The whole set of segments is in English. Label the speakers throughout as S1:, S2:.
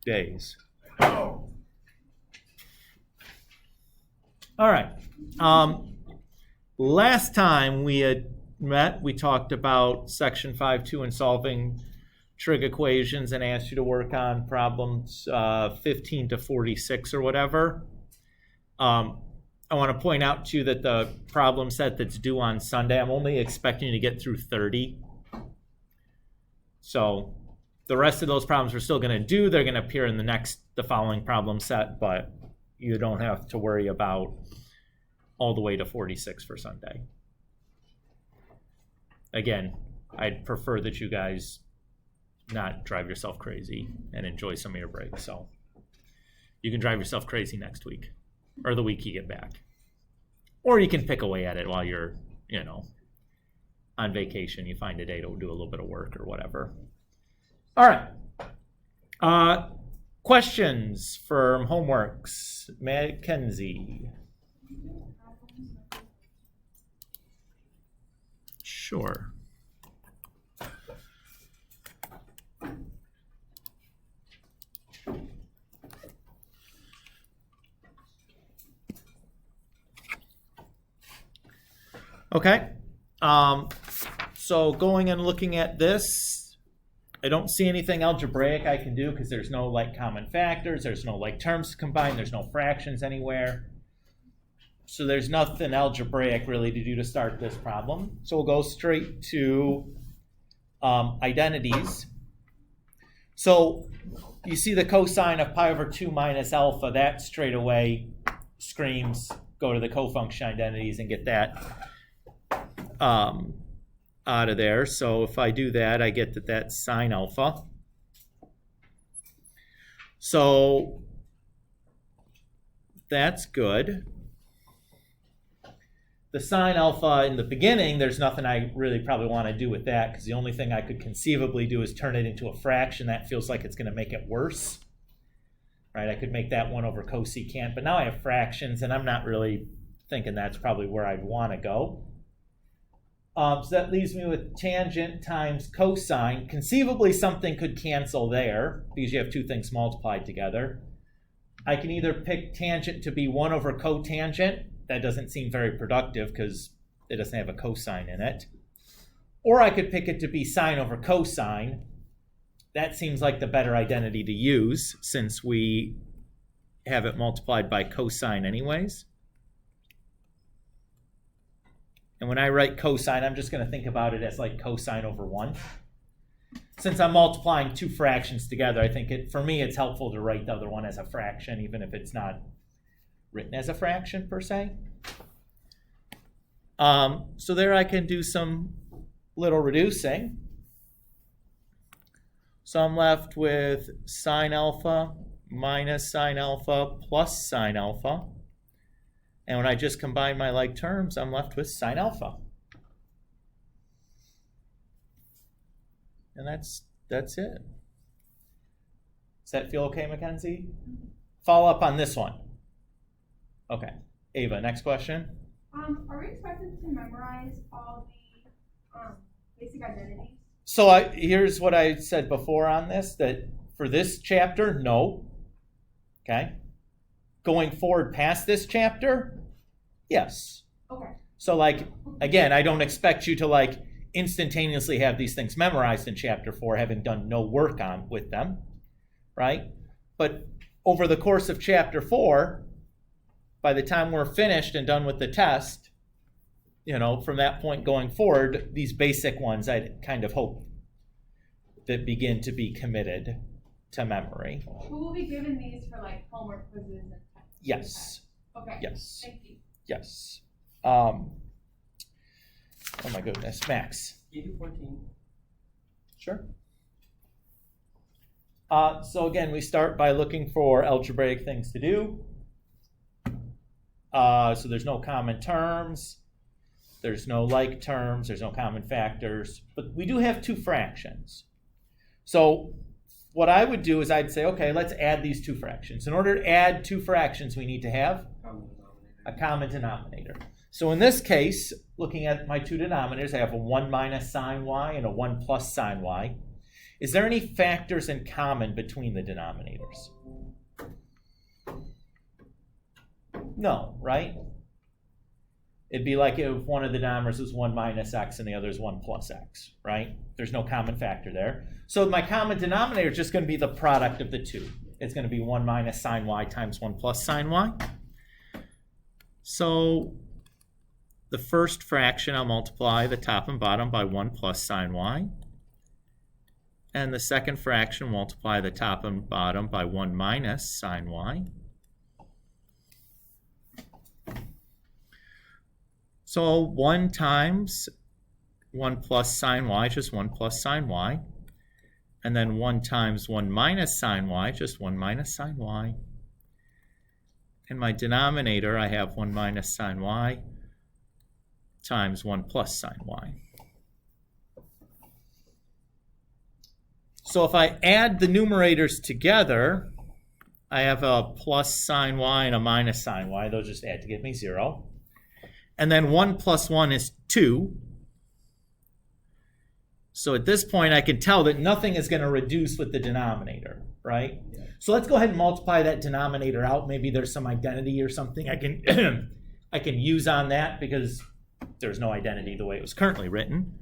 S1: days. All right. Last time we had met, we talked about section 5.2 and solving trig equations, and asked you to work on problems 15 to 46 or whatever. I want to point out to you that the problem set that's due on Sunday, I'm only expecting you to get through 30. So the rest of those problems we're still going to do. They're going to appear in the following problem set, but you don't have to worry about all the way to 46 for Sunday. Again, I'd prefer that you guys not drive yourself crazy and enjoy some of your breaks. So you can drive yourself crazy next week or the week you get back. Or you can pick away at it while you're, on vacation. You find a day to do a little bit of work or whatever. All right. Questions from homeworks? Mackenzie. Sure. Okay. So going and looking at this, I don't see anything algebraic I can do because there's no common factors, there's no terms to combine, there's no fractions anywhere. So there's nothing algebraic really to do to start this problem. So we'll go straight to identities. So you see the cosine of pi over 2 minus alpha, that straight away screams go to the cofunction identities and get that out of there. So if I do that, I get that that's sine alpha. So that's good. The sine alpha in the beginning, there's nothing I really probably want to do with that because the only thing I could conceivably do is turn it into a fraction. That feels like it's going to make it worse. Right? I could make that 1 over cosecant, but now I have fractions and I'm not really thinking that's probably where I'd want to go. So that leaves me with tangent times cosine. Conceivably, something could cancel there because you have two things multiplied together. I can either pick tangent to be 1 over cotangent. That doesn't seem very productive because it doesn't have a cosine in it. Or I could pick it to be sine over cosine. That seems like the better identity to use since we have it multiplied by cosine anyways. And when I write cosine, I'm just going to think about it as cosine over 1. Since I'm multiplying two fractions together, I think for me it's helpful to write the other one as a fraction, even if it's not written as a fraction per se. So there I can do some little reducing. So I'm left with sine alpha minus sine alpha plus sine alpha. And when I just combine my like terms, I'm left with sine alpha. And that's it. Does that feel okay, Mackenzie? Follow up on this one. Okay. Ava, next question.
S2: Are we expected to memorize all the basic identities?
S1: So here's what I said before on this, that for this chapter, no. Okay. Going forward past this chapter, yes.
S2: Okay.
S1: So again, I don't expect you to instantaneously have these things memorized in chapter 4, having done no work with them, right? But over the course of chapter 4, by the time we're finished and done with the test, from that point going forward, these basic ones I'd kind of hope that begin to be committed to memory.
S2: Who will be given these for homework quizzes and tests?
S1: Yes.
S2: Okay.
S1: Yes.
S2: Thank you.
S1: Yes. Oh my goodness, Max.
S3: 14.
S1: Sure. So again, we start by looking for algebraic things to do. So there's no common terms. There's no like terms. There's no common factors. But we do have two fractions. So what I would do is I'd say, okay, let's add these two fractions. In order to add two fractions, we need to have a common denominator. So in this case, looking at my two denominators, I have a 1 minus sine y and a 1 plus sine y. Is there any factors in common between the denominators? No, right? It'd be like if one of the denominators is 1 minus x and the other is 1 plus x, right? There's no common factor there. So my common denominator is just going to be the product of the two. It's going to be 1 minus sine y times 1 plus sine y. So the first fraction, I'll multiply the top and bottom by 1 plus sine y. And the second fraction, multiply the top and bottom by 1 minus sine y. So 1 times 1 plus sine y, just 1 plus sine y. And then 1 times 1 minus sine y, just 1 minus sine y. In my denominator, I have 1 minus sine y times 1 plus sine y. So if I add the numerators together, I have a plus sine y and a minus sine y. Those just add to give me 0. And then 1 plus 1 is 2. So at this point, I can tell that nothing is going to reduce with the denominator, right? Yeah. So let's go ahead and multiply that denominator out. Maybe there's some identity or something I can I can use on that because there's no identity the way it was currently written.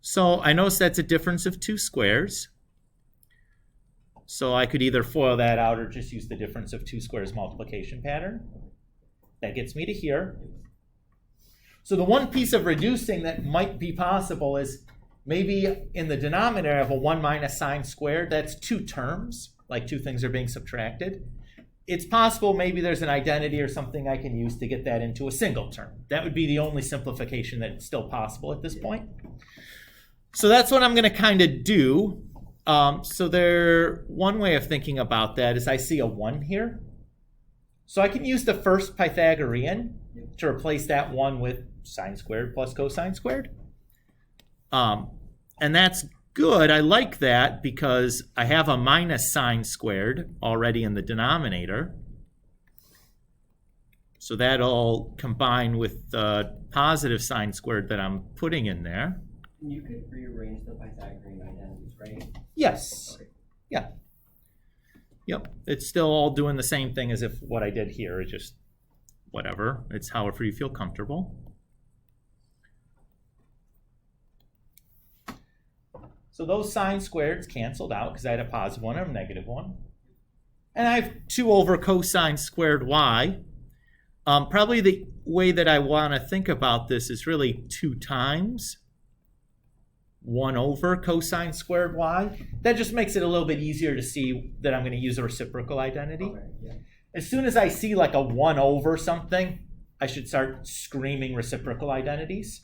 S1: So I notice that's a difference of 2 squares. So I could either FOIL that out or just use the difference of 2 squares multiplication pattern. That gets me to here. So the one piece of reducing that might be possible is maybe in the denominator I have a 1 minus sine squared. That's 2 terms, like 2 things are being subtracted. It's possible maybe there's an identity or something I can use to get that into a single term. That would be the only simplification that's still possible at this point. So that's what I'm going to kind of do. One way of thinking about that is I see a 1 here. So I can use the first Pythagorean to replace that 1 with sine squared plus cosine squared. And that's good. I like that because I have a minus sine squared already in the denominator. So that'll combine with the positive sine squared that I'm putting in there.
S3: You could rearrange the Pythagorean identities, right?
S1: Yes.
S3: Okay.
S1: Yeah. Yep. It's still all doing the same thing as if what I did here. It's just whatever. It's however you feel comfortable. So those sine squareds canceled out because I had a positive 1 and a negative 1. And I have 2 over cosine squared y. Probably the way that I want to think about this is really 2 times 1 over cosine squared y. That just makes it a little bit easier to see that I'm going to use a reciprocal identity.
S3: Okay, yeah.
S1: As soon as I see like a 1 over something, I should start screaming reciprocal identities.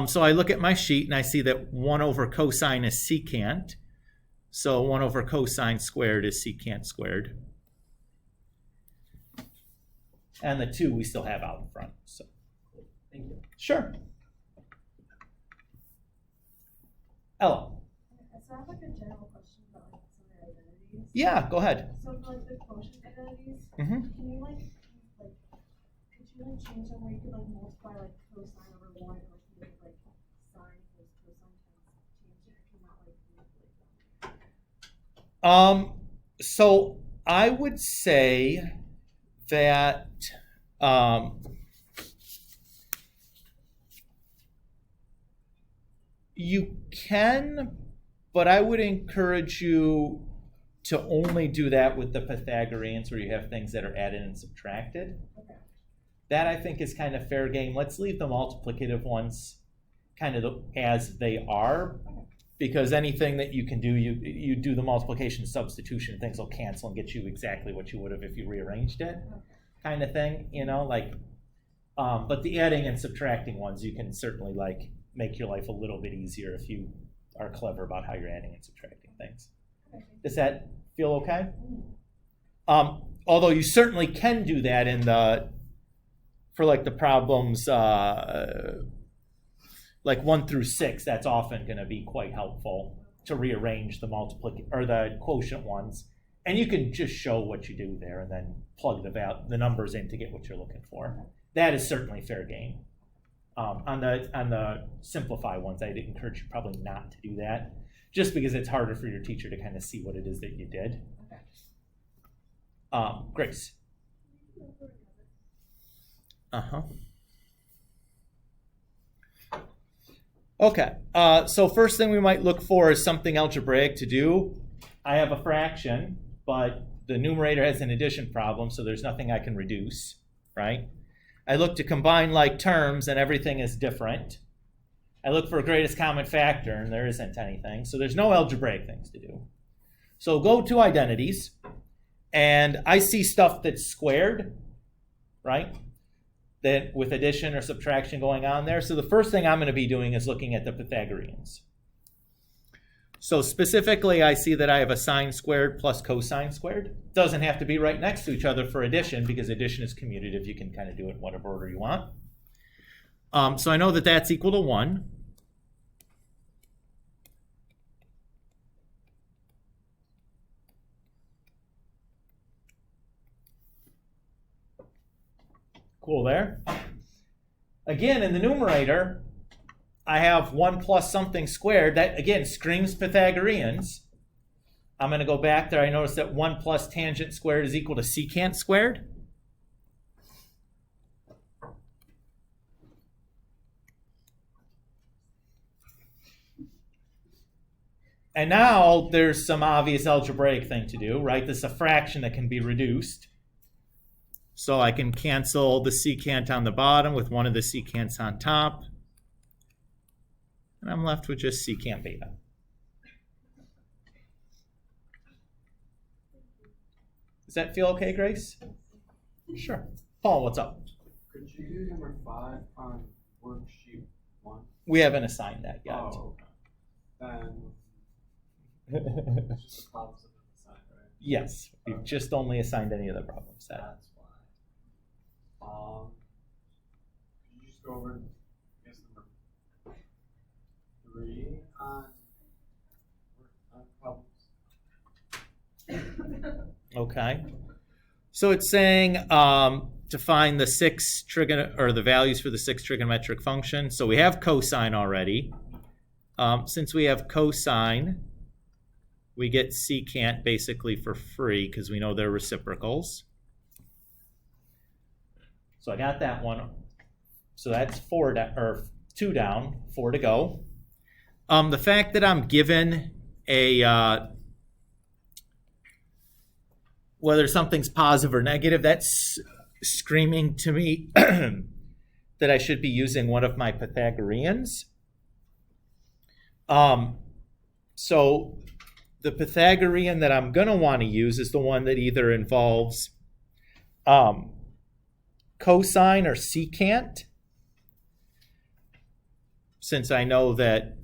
S1: So I look at my sheet and I see that 1 over cosine is secant. So 1 over cosine squared is secant squared. And the 2 we still have out in front. So,
S3: Thank you.
S1: Sure. Ella.
S2: So I have like a general question about like some of the identities.
S1: Yeah, go ahead.
S2: So for like the quotient identities,
S1: Mm-hmm.
S2: can you like could you like change them where you could like multiply like cosine over 1 and like make like sine equals cosine times change it? I cannot like manipulate them.
S1: So I would say that you can, but I would encourage you to only do that with the Pythagoreans where you have things that are added and subtracted.
S2: Okay.
S1: That I think is kind of fair game. Let's leave the multiplicative ones kind of as they are, because anything that you can do, you do the multiplication substitution, things will cancel and get you exactly what you would have if you rearranged it, kind of thing, you know, like, but the adding and subtracting ones, you can certainly like make your life a little bit easier if you are clever about how you're adding and subtracting things. Does that feel okay? Although you certainly can do that for like the problems like 1 through 6, that's often going to be quite helpful to rearrange the the quotient ones. And you can just show what you do there and then plug the numbers in to get what you're looking for. That is certainly fair game. On the simplify ones, I'd encourage you probably not to do that, just because it's harder for your teacher to kind of see what it is that you did. Grace. Okay, so first thing we might look for is something algebraic to do. I have a fraction, but the numerator has an addition problem, so there's nothing I can reduce, right? I look to combine like terms, and everything is different. I look for a greatest common factor, and there isn't anything, so there's no algebraic things to do. So go to identities, and I see stuff that's squared, right? That with addition or subtraction going on there. So the first thing I'm going to be doing is looking at the Pythagoreans. So specifically, I see that I have a sine squared plus cosine squared. Doesn't have to be right next to each other for addition, because addition is commutative. You can kind of do it in whatever order you want. So I know that that's equal to 1. Cool there. Again, in the numerator, I have 1 plus something squared. That, again, screams Pythagoreans. I'm going to go back there. I notice that 1 plus tangent squared is equal to secant squared. And now there's some obvious algebraic thing to do, right? This is a fraction that can be reduced. So I can cancel the secant on the bottom with one of the secants on top. And I'm left with just secant beta. Does that feel okay, Grace? Sure. Paul, what's up?
S4: Could you do number 5 on worksheet 1?
S1: We haven't assigned that yet.
S4: Oh, then it's just a problem of the sign, right?
S1: Yes, we've just only assigned any of the problem set.
S4: That's why. Could you just go over, I guess, number 3 on problems?
S1: Okay. So it's saying to find the the values for the 6 trigonometric function. So we have cosine already. Since we have cosine, we get secant basically for free because we know they're reciprocals. So I got that one. So that's 2 down, 4 to go. The fact that I'm given a whether something's positive or negative, that's screaming to me that I should be using one of my Pythagoreans. So the Pythagorean that I'm going to want to use is the one that either involves cosine or secant, since I know that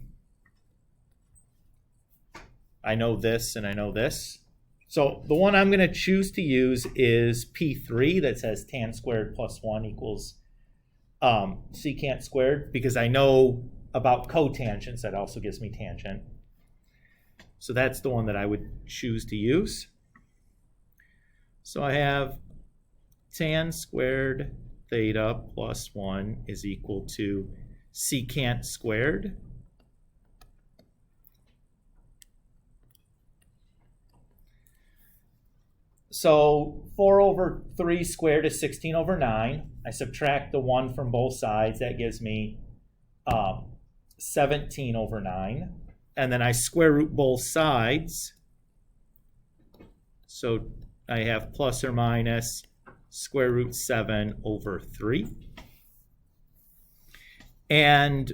S1: I know this and I know this. So the one I'm going to choose to use is P3 that says tan squared plus 1 equals secant squared, because I know about cotangents. That also gives me tangent. So that's the one that I would choose to use. So I have tan squared theta plus 1 is equal to secant squared. So 4 over 3 squared is 16 over 9. I subtract the 1 from both sides. That gives me 17 over 9. And then I square root both sides. So I have plus or minus square root 7 over 3. And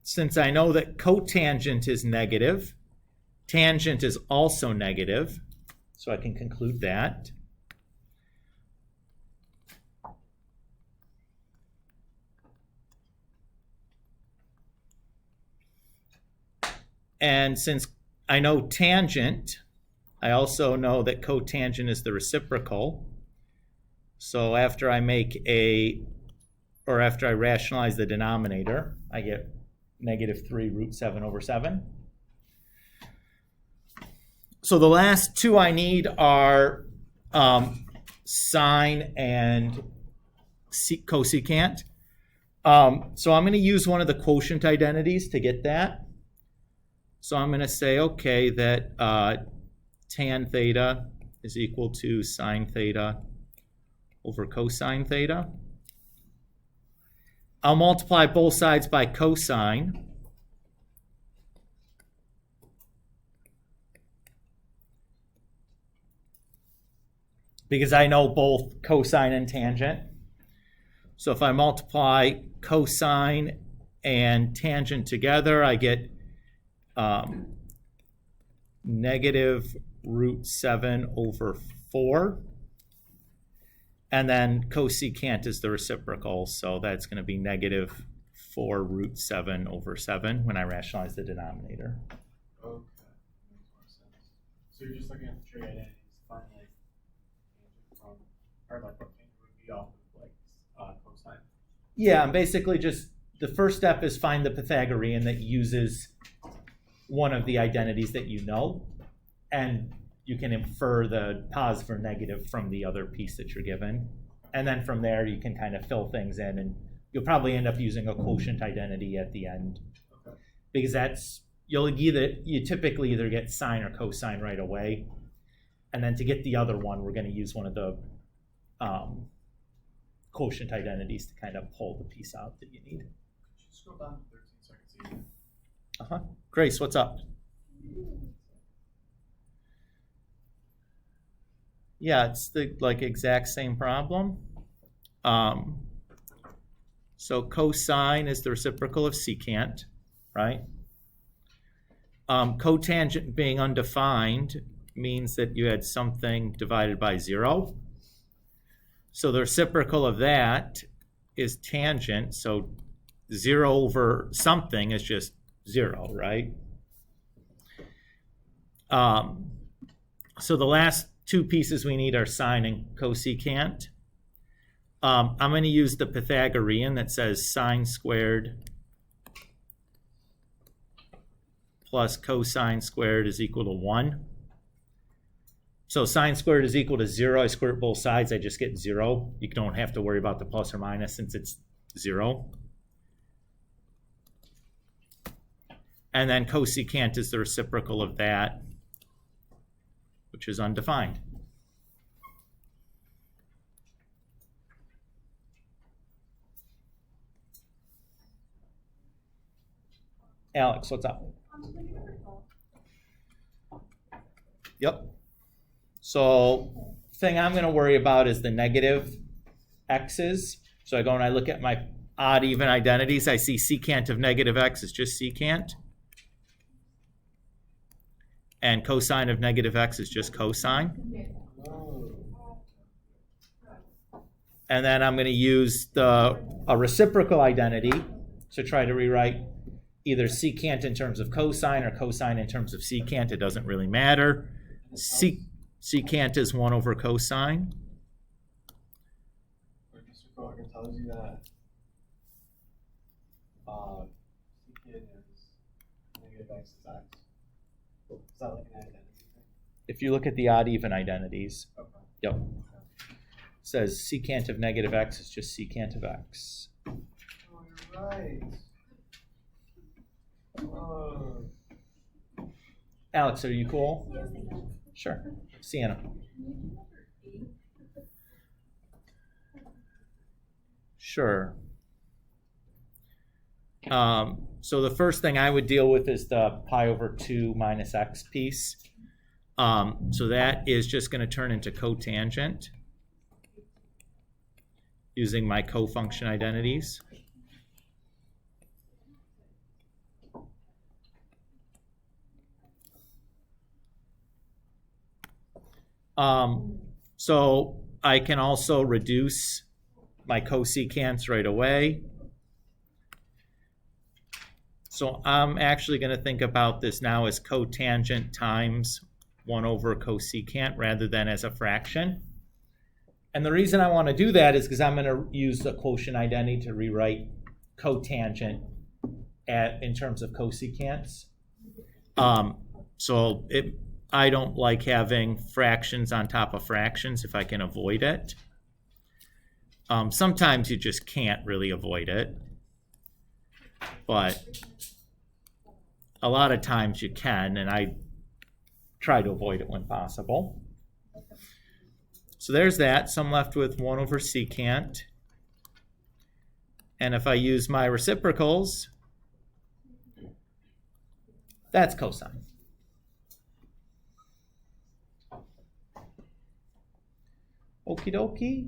S1: since I know that cotangent is negative, tangent is also negative, so I can conclude that. And since I know tangent, I also know that cotangent is the reciprocal. So after I after I rationalize the denominator, I get negative 3 root 7 over 7. So the last two I need are sine and cosecant. So I'm going to use one of the quotient identities to get that. So I'm going to say, okay, that tan theta is equal to sine theta over cosine theta. I'll multiply both sides by cosine. Because I know both cosine and tangent. So if I multiply cosine and tangent together, I get negative root 7 over 4. And then cosecant is the reciprocal, so that's going to be negative 4 root 7 over 7 when I rationalize the denominator.
S4: Okay, makes more sense. So you're just looking at the trig identities to find like tangent from, or like what tangent would be off of like cosine.
S1: Yeah, and basically just the first step is find the Pythagorean that uses one of the identities that you know, and you can infer the positive or negative from the other piece that you're given. And then from there, you can kind of fill things in, and you'll probably end up using a quotient identity at the end.
S4: Okay.
S1: Because that's, you typically either get sine or cosine right away. And then to get the other one, we're going to use one of the quotient identities to kind of pull the piece out that you need.
S4: Could you scroll down to 13 seconds again?
S1: Grace, what's up? Yeah, it's the exact same problem. So cosine is the reciprocal of secant, right? Cotangent being undefined means that you had something divided by 0. So the reciprocal of that is tangent, so 0 over something is just 0, right? So the last two pieces we need are sine and cosecant. I'm going to use the Pythagorean that says sine squared plus cosine squared is equal to 1. So sine squared is equal to 0. I square both sides, I just get 0. You don't have to worry about the plus or minus since it's 0. And then cosecant is the reciprocal of that, which is undefined. Alex, what's up? Yep. So thing I'm going to worry about is the negative x's. So I go and I look at my odd even identities. I see secant of negative x is just secant. And cosine of negative x is just cosine. And then I'm going to use a reciprocal identity to try to rewrite either secant in terms of cosine or cosine in terms of secant. It doesn't really matter. Secant is 1 over cosine.
S4: It tells you that secant is negative x is x. Is that like an identity thing?
S1: If you look at the odd even identities,
S4: Okay.
S1: yep. It says secant of negative x is just secant of x.
S4: Oh, you're right. Oh.
S1: Alex, are you cool? Sure. Sienna. Sure. So the first thing I would deal with is the pi over 2 minus x piece. So that is just going to turn into cotangent using my cofunction identities. So I can also reduce my cosecants right away. So I'm actually going to think about this now as cotangent times 1 over cosecant rather than as a fraction. And the reason I want to do that is because I'm going to use the quotient identity to rewrite cotangent in terms of cosecants. I don't like having fractions on top of fractions if I can avoid it. Sometimes you just can't really avoid it, but a lot of times you can, and I try to avoid it when possible. So there's that. So I'm left with 1 over secant. And if I use my reciprocals, that's cosine. Okie dokie.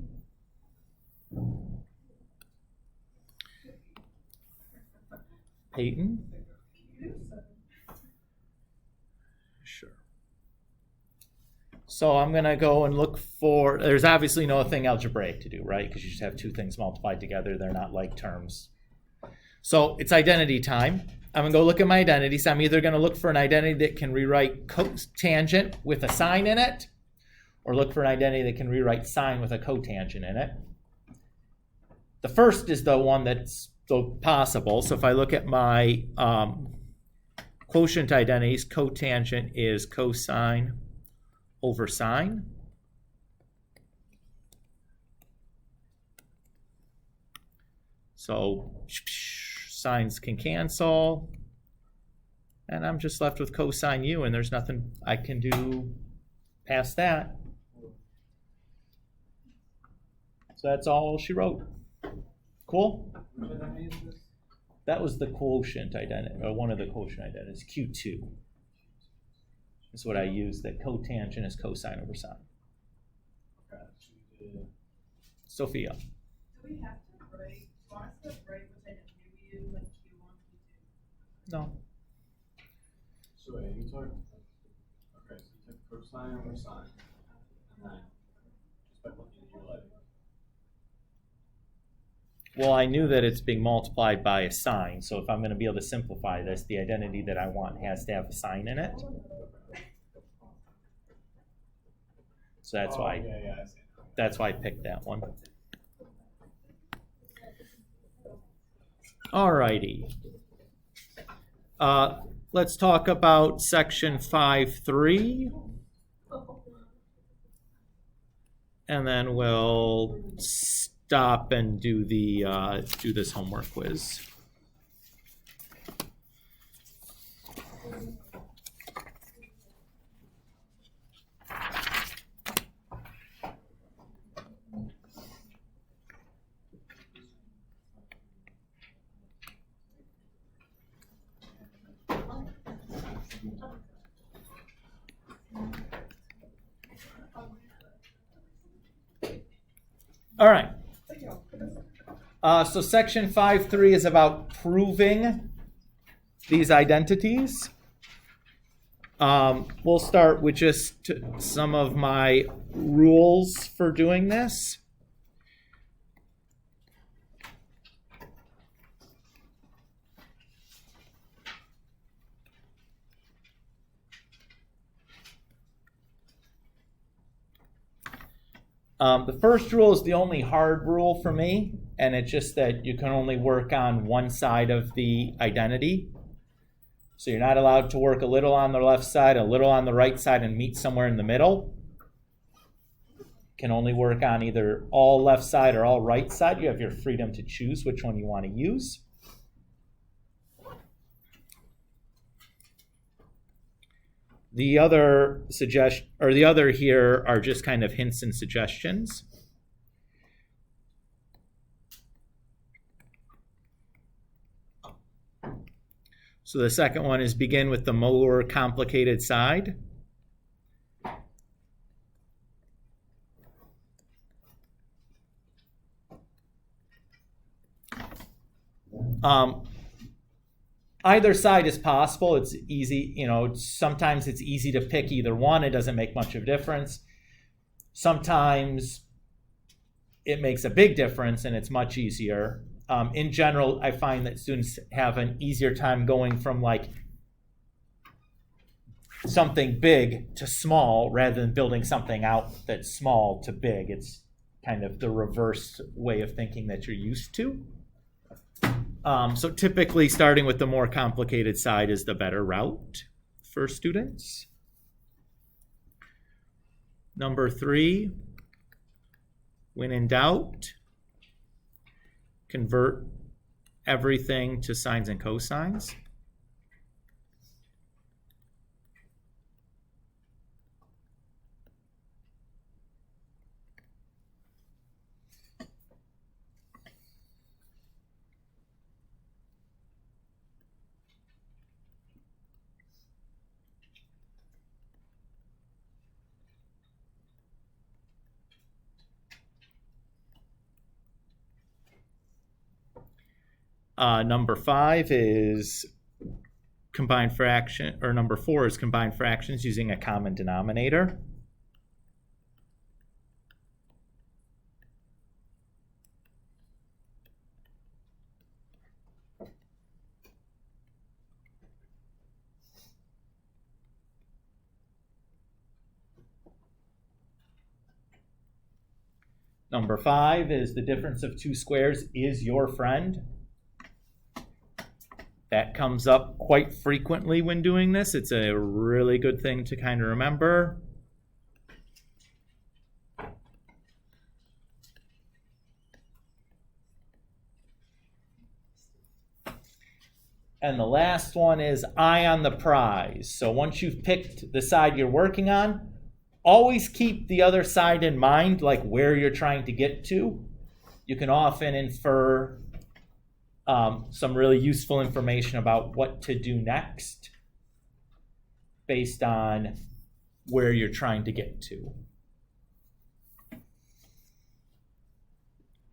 S1: Peyton? Sure. So I'm going to go and look for, there's obviously no thing algebraic to do, right? Because you just have two things multiplied together. They're not like terms. So it's identity time. I'm going to go look at my identities. I'm either going to look for an identity that can rewrite cotangent with a sine in it, or look for an identity that can rewrite sine with a cotangent in it. The first is the one that's possible. So if I look at my quotient identities, cotangent is cosine over sine. So sines can cancel. And I'm just left with cosine u, and there's nothing I can do past that. So that's all she wrote. Cool? That was the quotient identity, or one of the quotient identities, Q2. That's what I used, that cotangent is cosine over sine. Sophia.
S2: Do we have to write, want us to write which identity we use, like Q1, Q2?
S1: No.
S4: So wait, you took, okay, so you took cosine over sine, and then just by looking at your letter.
S1: Well, I knew that it's being multiplied by a sine, so if I'm going to be able to simplify this, the identity that I want has to have a sine in it. So that's why
S4: I see.
S1: that's why I picked that one. Alrighty. Let's talk about section 5.3. And then we'll stop and do the do this homework quiz. All right. So section 5.3 is about proving these identities. We'll start with just some of my rules for doing this. The first rule is the only hard rule for me, and it's just that you can only work on one side of the identity. So you're not allowed to work a little on the left side, a little on the right side, and meet somewhere in the middle. You can only work on either all left side or all right side. You have your freedom to choose which one you want to use. The other here are just kind of hints and suggestions. So the second one is begin with the more complicated side. Either side is possible. It's easy, sometimes it's easy to pick either one. It doesn't make much of a difference. Sometimes it makes a big difference and it's much easier. In general, I find that students have an easier time going from like something big to small rather than building something out that's small to big. It's kind of the reverse way of thinking that you're used to. So typically starting with the more complicated side is the better route for students. Number 3, when in doubt, convert everything to sines and cosines. Number 5 is combined fraction, or number 4 is combined fractions using a common denominator. Number 5 is the difference of 2 squares is your friend. That comes up quite frequently when doing this. It's a really good thing to kind of remember. And the last one is eye on the prize. So once you've picked the side you're working on, always keep the other side in mind, like where you're trying to get to. You can often infer some really useful information about what to do next based on where you're trying to get to.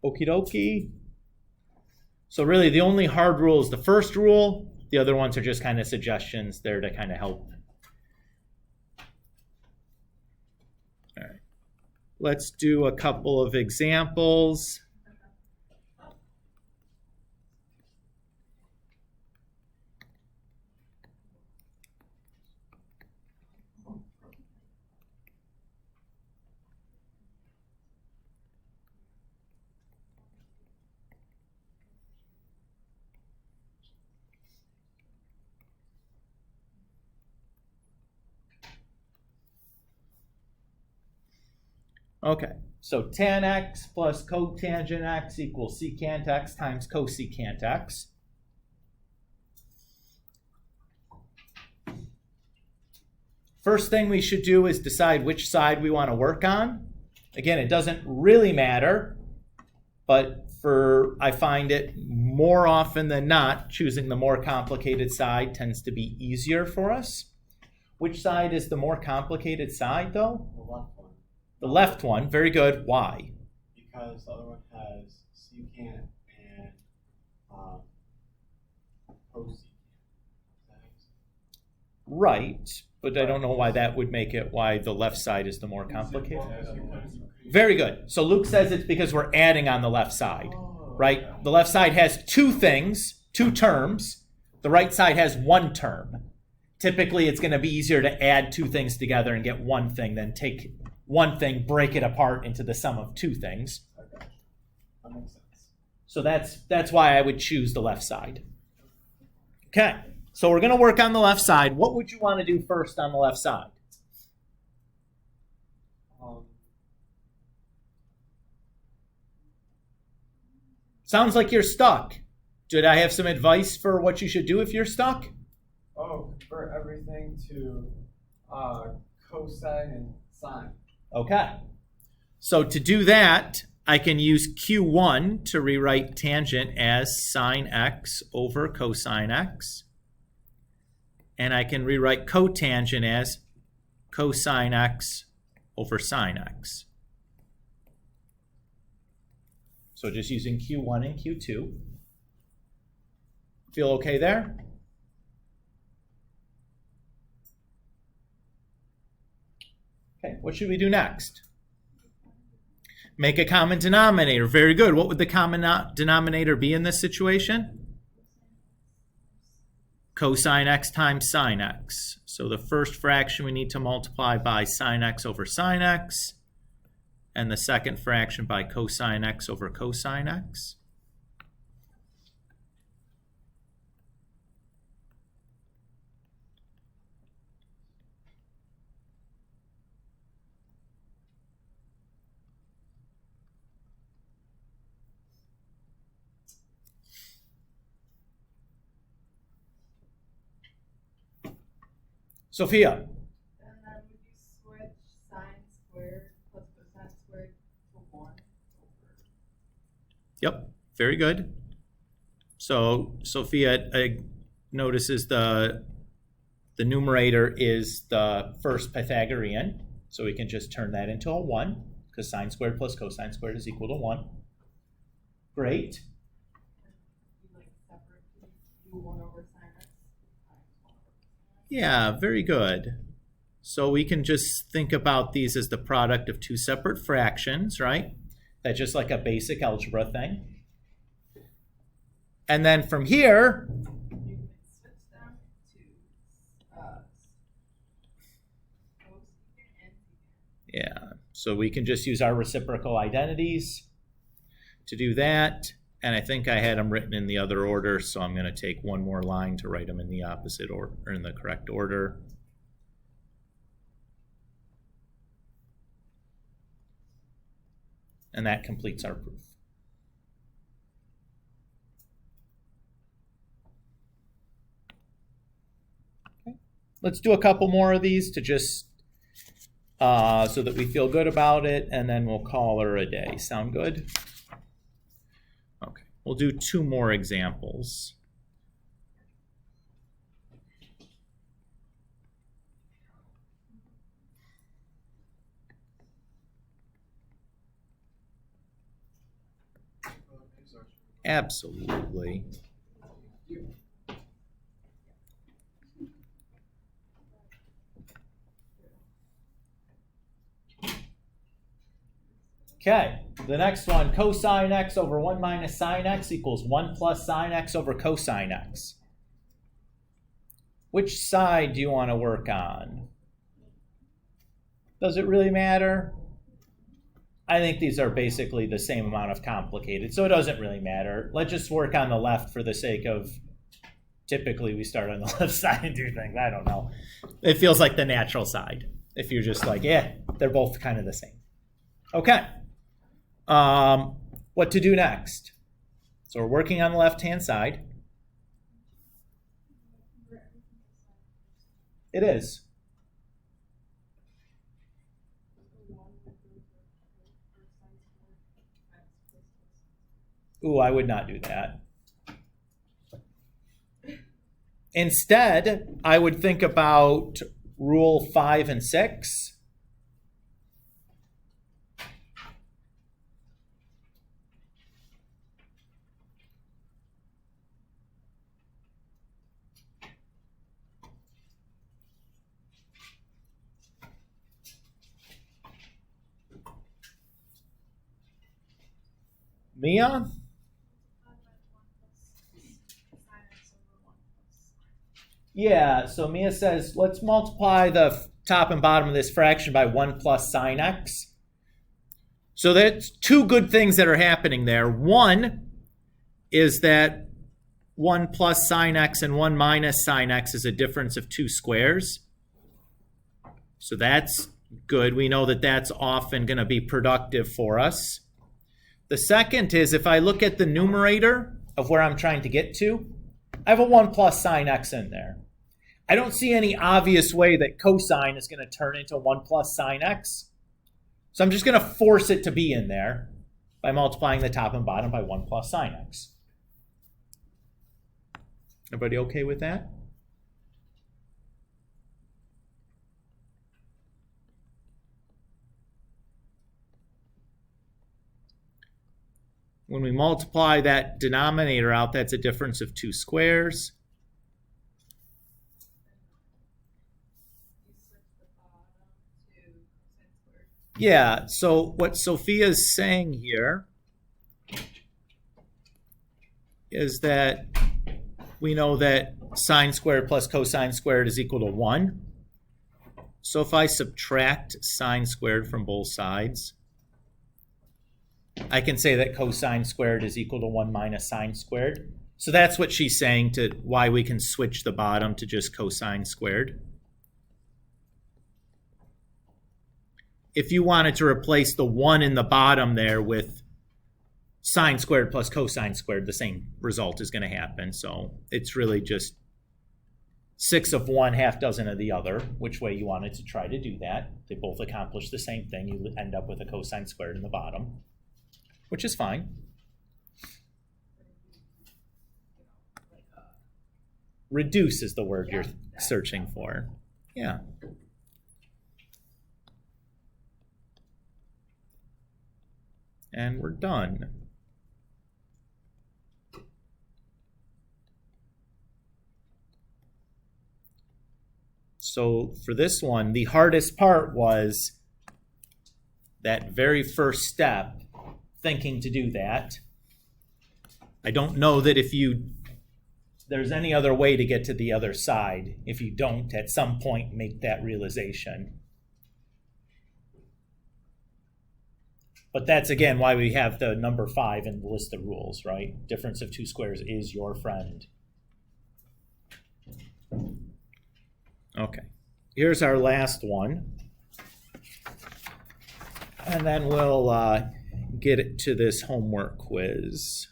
S1: Okie dokie. So really the only hard rule is the first rule. The other ones are just kind of suggestions there to kind of help. All right. Let's do a couple of examples. Okay, so tan x plus cotangent x equals secant x times cosecant x. First thing we should do is decide which side we want to work on. Again, it doesn't really matter, but I find it more often than not, choosing the more complicated side tends to be easier for us. Which side is the more complicated side, though?
S4: The left one.
S1: The left one, very good. Why?
S4: Because the other one has secant and cosecant.
S1: Right, but I don't know why that would make it why the left side is the more complicated.
S4: Because-
S1: Very good. So Luke says it's because we're adding on the left side, right? The left side has 2 things, 2 terms. The right side has 1 term. Typically, it's going to be easier to add 2 things together and get 1 thing than take 1 thing, break it apart into the sum of 2 things.
S4: Okay. That makes sense.
S1: So that's why I would choose the left side. Okay, so we're going to work on the left side. What would you want to do first on the left side? Sounds like you're stuck. Did I have some advice for what you should do if you're stuck?
S4: Convert everything to cosine and sine.
S1: Okay. So to do that, I can use Q1 to rewrite tangent as sine x over cosine x. And I can rewrite cotangent as cosine x over sine x. So just using Q1 and Q2. Feel okay there? Okay, what should we do next? Make a common denominator. Very good. What would the common denominator be in this situation? Cosine x times sine x. So the first fraction we need to multiply by sine x over sine x, and the second fraction by cosine x over cosine x. Sophia?
S5: And then would you switch sine squared plus cosine squared to 1 over?
S1: Yep, very good. So Sophia notices the numerator is the first Pythagorean, so we can just turn that into a 1, because sine squared plus cosine squared is equal to 1. Great.
S5: You like separate do 1 over sine x times 1 over cosine x?
S1: Yeah, very good. So we can just think about these as the product of two separate fractions, right? That's just like a basic algebra thing. And then from here,
S5: You can switch them to cosecant and secant.
S1: yeah, so we can just use our reciprocal identities to do that. And I think I had them written in the other order, so I'm going to take one more line to write them in the opposite order, or in the correct order. And that completes our proof. Okay. Let's do a couple more of these to just so that we feel good about it, and then we'll call her a day. Sound good? Okay, we'll do 2 more examples. Absolutely. Okay, the next one, cosine x over 1 minus sine x equals 1 plus sine x over cosine x. Which side do you want to work on? Does it really matter? I think these are basically the same amount of complicated, so it doesn't really matter. Let's just work on the left for the sake of, typically we start on the left side and do things. I don't know. It feels like the natural side. If you're just like, yeah, they're both kind of the same. Okay. What to do next? So we're working on the left-hand side. It is. Ooh, I would not do that. Instead, I would think about rule 5 and 6. Mia? Yeah, so Mia says, let's multiply the top and bottom of this fraction by 1 plus sine x. So that's 2 good things that are happening there. One is that 1 plus sine x and 1 minus sine x is a difference of 2 squares. So that's good. We know that that's often going to be productive for us. The second is, if I look at the numerator of where I'm trying to get to, I have a 1 plus sine x in there. I don't see any obvious way that cosine is going to turn into 1 plus sine x. So I'm just going to force it to be in there by multiplying the top and bottom by 1 plus sine x. Everybody okay with that? When we multiply that denominator out, that's a difference of 2 squares. Yeah, so what Sophia is saying here is that we know that sine squared plus cosine squared is equal to 1. So if I subtract sine squared from both sides, I can say that cosine squared is equal to 1 minus sine squared. So that's what she's saying to why we can switch the bottom to just cosine squared. If you wanted to replace the 1 in the bottom there with sine squared plus cosine squared, the same result is going to happen. So it's really just 6 of one, half dozen of the other, which way you wanted to try to do that. They both accomplish the same thing. You end up with a cosine squared in the bottom, which is fine. Reduce is the word you're searching for. Yeah. And we're done. So for this one, the hardest part was that very first step, thinking to do that. I don't know that if there's any other way to get to the other side if you don't at some point make that realization. But that's again why we have the number 5 in the list of rules, right? Difference of two squares is your friend. Okay, here's our last one. And then we'll get it to this homework quiz.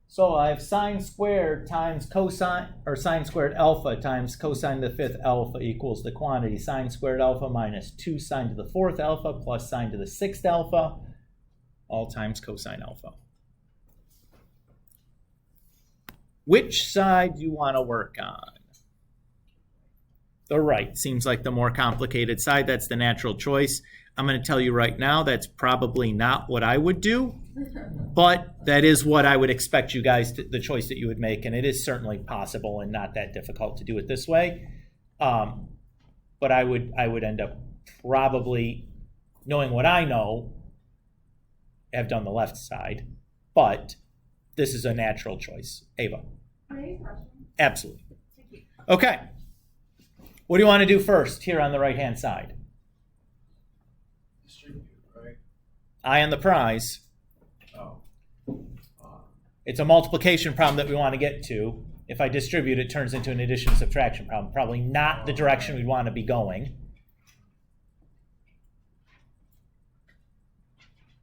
S1: So I have sine squared times cosine, or sine squared alpha times cosine to the 5th alpha equals the quantity sine squared alpha minus 2 sine to the 4th alpha plus sine to the 6th alpha, all times cosine alpha. Which side do you want to work on? The right seems like the more complicated side. That's the natural choice. I'm going to tell you right now that's probably not what I would do, but that is what I would expect you guys to, the choice that you would make, and it is certainly possible and not that difficult to do it this way. But I would end up probably, knowing what I know, have done the left side, but this is a natural choice. Ava.
S2: Can I ask a question?
S1: Absolutely.
S2: Thank you.
S1: Okay. What do you want to do first here on the right-hand side?
S4: Distribute, right?
S1: Eye on the prize.
S4: Oh.
S1: It's a multiplication problem that we want to get to. If I distribute, it turns into an addition and subtraction problem. Probably not the direction we'd want to be going.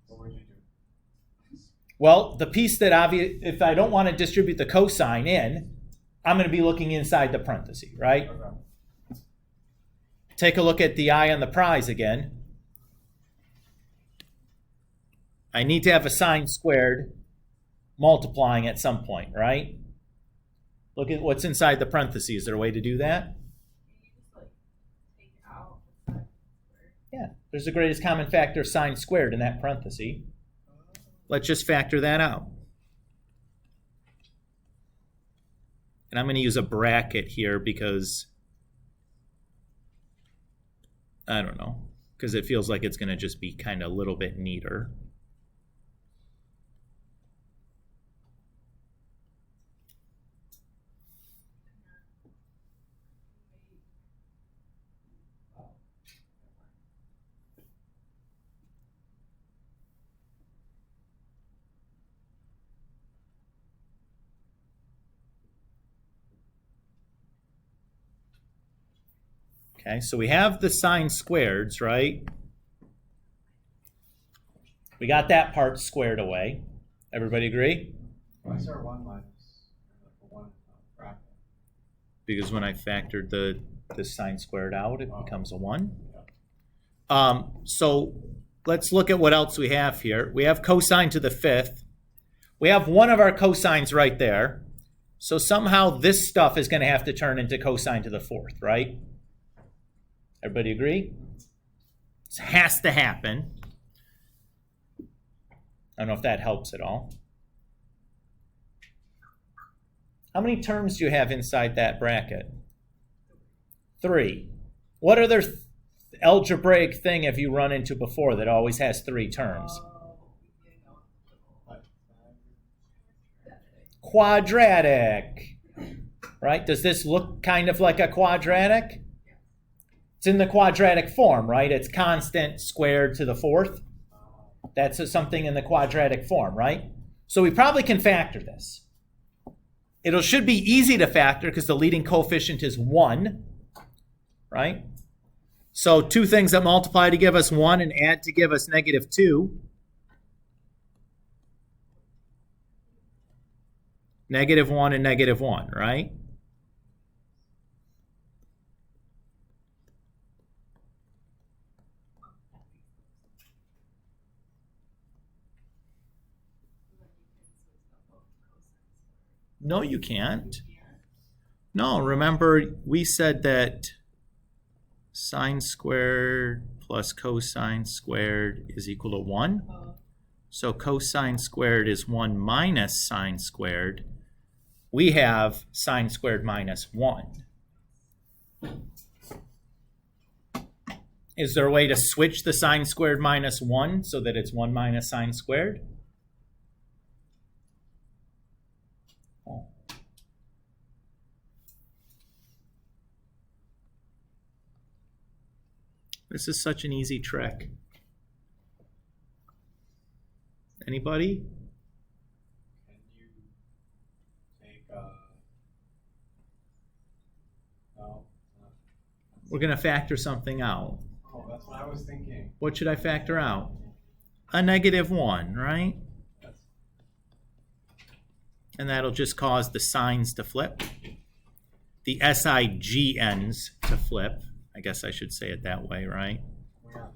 S4: What would you do?
S1: Well, the piece that if I don't want to distribute the cosine in, I'm going to be looking inside the parenthesis, right?
S4: Okay.
S1: Take a look at the eye on the prize again. I need to have a sine squared multiplying at some point, right? Look at what's inside the parentheses. Is there a way to do that?
S5: You just like take out the sine squared.
S1: Yeah, there's the greatest common factor sine squared in that parenthesis. Let's just factor that out. And I'm going to use a bracket here because, I don't know, because it feels like it's going to just be kind of a little bit neater. Okay, so we have the sine squareds, right? We got that part squared away. Everybody agree?
S4: Why is there 1 minus like a 1 bracket?
S1: Because when I factored the sine squared out, it becomes a 1.
S4: Yeah.
S1: So let's look at what else we have here. We have cosine to the 5th. We have one of our cosines right there. So somehow this stuff is going to have to turn into cosine to the 4th, right? Everybody agree? This has to happen. I don't know if that helps at all. How many terms do you have inside that bracket? 3. What other algebraic thing have you run into before that always has 3 terms?
S4: Like,
S1: Quadratic. right? Does this look kind of like a quadratic? It's in the quadratic form, right? It's constant squared to the fourth. That's something in the quadratic form, right? So we probably can factor this. It should be easy to factor because the leading coefficient is 1, right? So two things that multiply to give us 1 and add to give us -2. -1 and -1, right? No, you can't. No, remember we said that sine squared plus cosine squared is equal to 1. So cosine squared is 1 minus sine squared. We have sine squared minus 1. Is there a way to switch the sine squared minus 1 so that it's 1 minus sine squared? This is such an easy trick. Anybody?
S4: Can you take, no.
S1: We're going to factor something out.
S4: Oh, that's what I was thinking.
S1: What should I factor out? A -1, right?
S4: That's,
S1: And that'll just cause the signs to flip. The SIGNs to flip. I guess I should say it that way, right?
S4: yeah.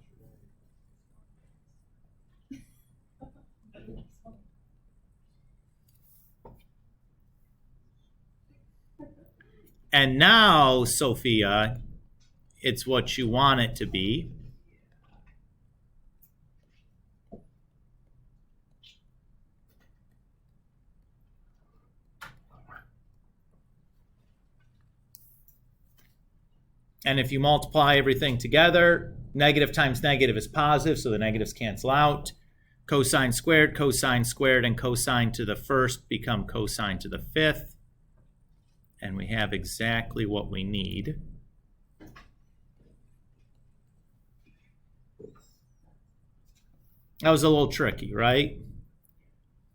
S1: And now, Sophia, it's what you want it to be. And if you multiply everything together, negative times negative is positive, so the negatives cancel out. Cosine squared, and cosine to the first become cosine to the fifth. And we have exactly what we need. That was a little tricky, right?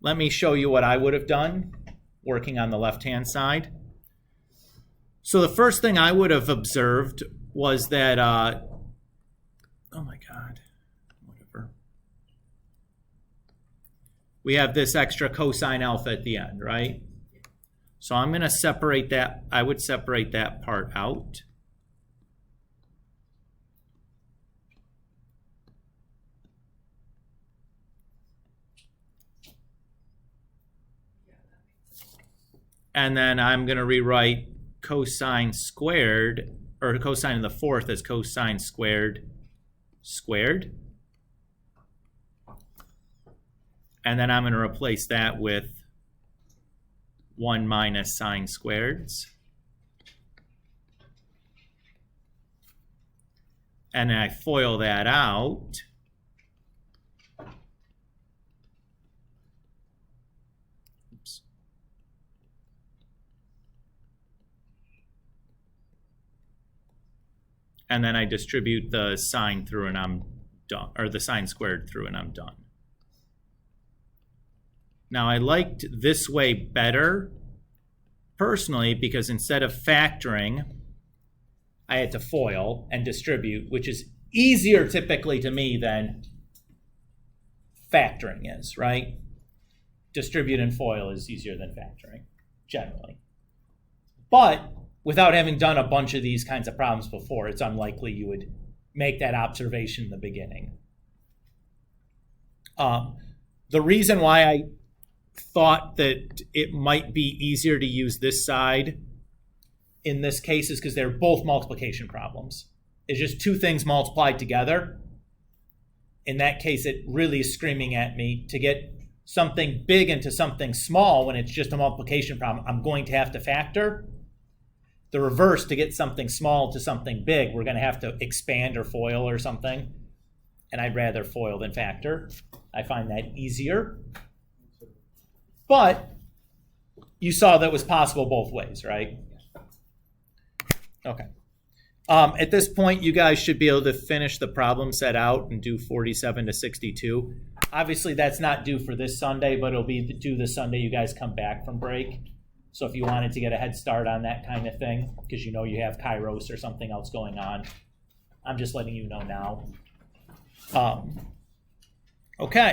S1: Let me show you what I would have done working on the left-hand side. So the first thing I would have observed was that, oh my God, whatever. We have this extra cosine alpha at the end, right? So I'm going to separate that. I would separate that part out. And then I'm going to rewrite cosine squared, or cosine of the fourth as cosine squared squared. And then I'm going to replace that with 1 minus sine squareds. And then I FOIL that out. Oops. And then I distribute the sine through and I'm done, or the sine squared through and I'm done. Now I liked this way better personally because instead of factoring, I had to FOIL and distribute, which is easier typically to me than factoring is, right? Distribute and FOIL is easier than factoring, generally. But without having done a bunch of these kinds of problems before, it's unlikely you would make that observation in the beginning. The reason why I thought that it might be easier to use this side in this case is because they're both multiplication problems. It's just two things multiplied together. In that case, it really is screaming at me to get something big into something small when it's just a multiplication problem. I'm going to have to factor. The reverse, to get something small to something big, we're going to have to expand or FOIL or something. And I'd rather FOIL than factor. I find that easier. But you saw that was possible both ways, right? Okay. At this point, you guys should be able to finish the problem set out and do 47 to 62. Obviously, that's not due for this Sunday, but it'll be due the Sunday you guys come back from break. So if you wanted to get a head start on that kind of thing, because you know you have Kairos or something else going on, I'm just letting you know now. Okay.